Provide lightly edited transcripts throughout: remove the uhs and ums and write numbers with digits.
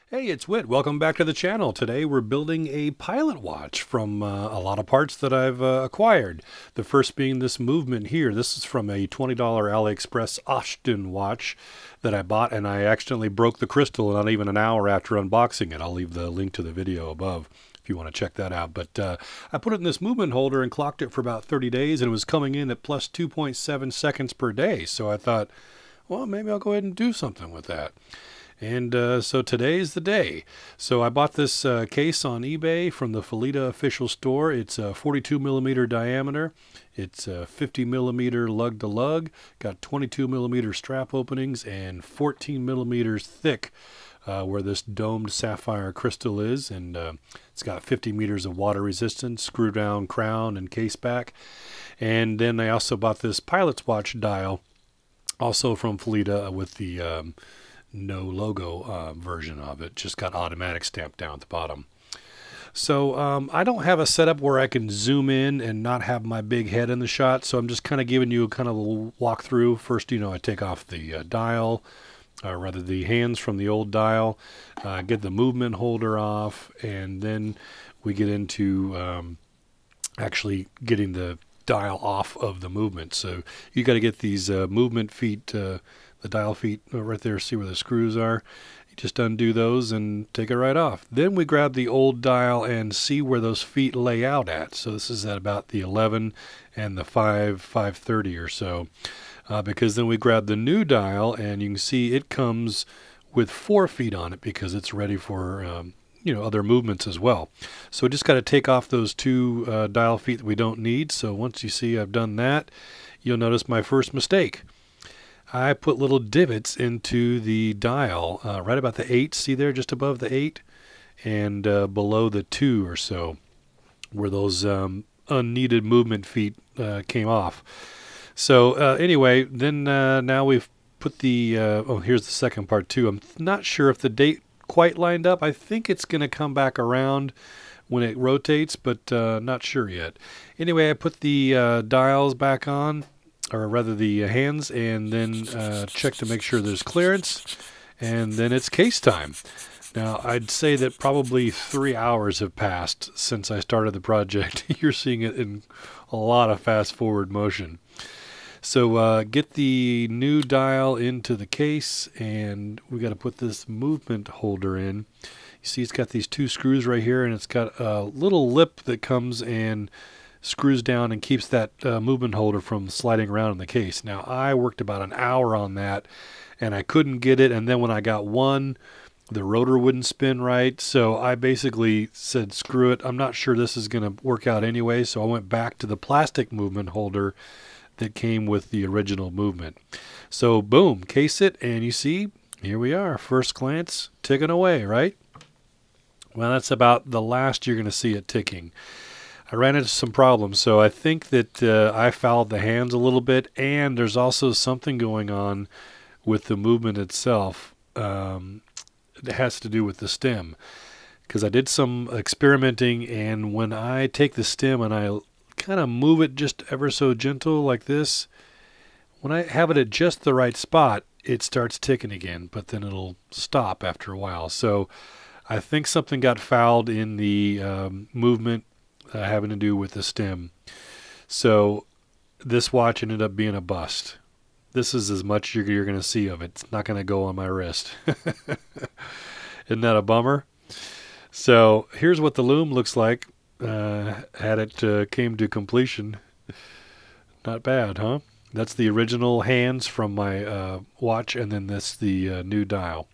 Hey, it's Witt. Welcome back to the channel. Today we're building a pilot watch from a lot of parts that I've acquired. The first being this movement here. This is from a $20 AliExpress Ochstin watch that I bought, and I accidentally broke the crystal not even an hour after unboxing it. I'll leave the link to the video above if you want to check that out. But I put it in this movement holder and clocked it for about 30 days, and it was coming in at plus 2.7 seconds per day. So I thought, well, maybe I'll go ahead and do something with that. And so today's the day. So I bought this case on eBay from the Phylida official store. It's a 42 millimeter diameter. It's 50 millimeter lug to lug. Got 22 millimeter strap openings and 14 millimeters thick where this domed sapphire crystal is. And it's got 50 meters of water resistance, screw down crown and case back. And then I also bought this pilot's watch dial, also from Phylida, with the no logo version of it. Just got automatic stamped down at the bottom. So I don't have a setup where I can zoom in and not have my big head in the shot, so I'm just kind of giving you a kind of a walkthrough. First, I take off the dial, or rather the hands from the old dial, get the movement holder off, and then we get into actually getting the dial off of the movement. So you got to get these movement feet, the dial feet right there, see where the screws are. You just undo those and take it right off. Then we grab the old dial and see where those feet lay out at. So this is at about the 11 and the 5:30 or so, because then we grab the new dial and you can see it comes with 4 feet on it because it's ready for other movements as well. So we just got to take off those 2 dial feet that we don't need. So once you see I've done that, you'll notice my first mistake. I put little divots into the dial right about the 8, see there, just above the 8, and below the 2 or so, where those unneeded movement feet came off. So anyway, then now we've put the, oh, here's the second part too. I'm not sure if the date quite lined up. I think it's going to come back around when it rotates, but not sure yet. Anyway, I put the dials back on, or rather the hands, and then check to make sure there's clearance, and then it's case time. Now I'd say that probably 3 hours have passed since I started the project. You're seeing it in a lot of fast forward motion. So get the new dial into the case, and we got to put this movement holder in. You see it's got these 2 screws right here, and it's got a little lip that comes and screws down and keeps that movement holder from sliding around in the case. Now I worked about an hour on that and I couldn't get it, and then when I got one, the rotor wouldn't spin right, so I basically said screw it, I'm not sure this is going to work out anyway, so I went back to the plastic movement holder that came with the original movement. So boom, case it, and you see here we are, first glance ticking away, right? Well, that's about the last you're going to see it ticking. I ran into some problems, so I think that I fouled the hands a little bit, and there's also something going on with the movement itself that has to do with the stem, because I did some experimenting, and when I take the stem and I kind of move it just ever so gentle like this, when I have it at just the right spot, it starts ticking again, but then it'll stop after a while. So I think something got fouled in the movement having to do with the stem. So this watch ended up being a bust. This is as much you're going to see of it. It's not going to go on my wrist. Isn't that a bummer? So here's what the lume looks like had it came to completion. Not bad, huh? That's the original hands from my watch, and then this the new dial.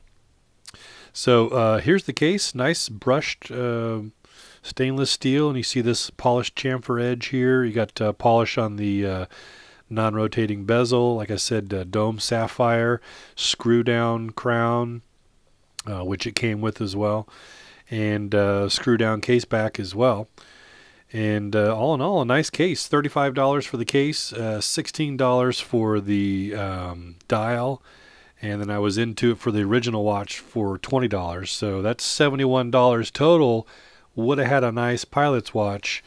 So here's the case, nice brushed stainless steel, and you see this polished chamfer edge here. You got polish on the non-rotating bezel. Like I said, dome sapphire, screw down crown, which it came with as well, and screw down case back as well. And all in all, a nice case. $35 for the case, $16 for the dial, and then I was into it for the original watch for $20. So that's $71 total. Would have had a nice pilot's watch,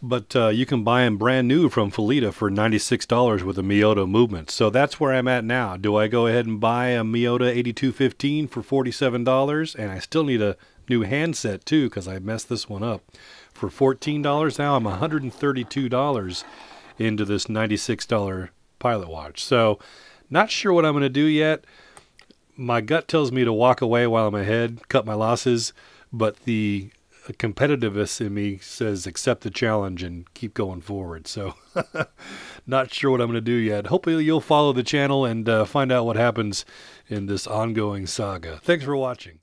but you can buy them brand new from Phylida for $96 with a Miyota movement. So that's where I'm at now. Do I go ahead and buy a Miyota 8215 for $47? And I still need a new handset too, because I messed this one up. For $14 now, I'm $132 into this $96 Pilot watch. So not sure what I'm going to do yet. My gut tells me to walk away while I'm ahead, cut my losses, but the competitiveness in me says accept the challenge and keep going forward. So not sure what I'm going to do yet. Hopefully you'll follow the channel and find out what happens in this ongoing saga. Thanks for watching.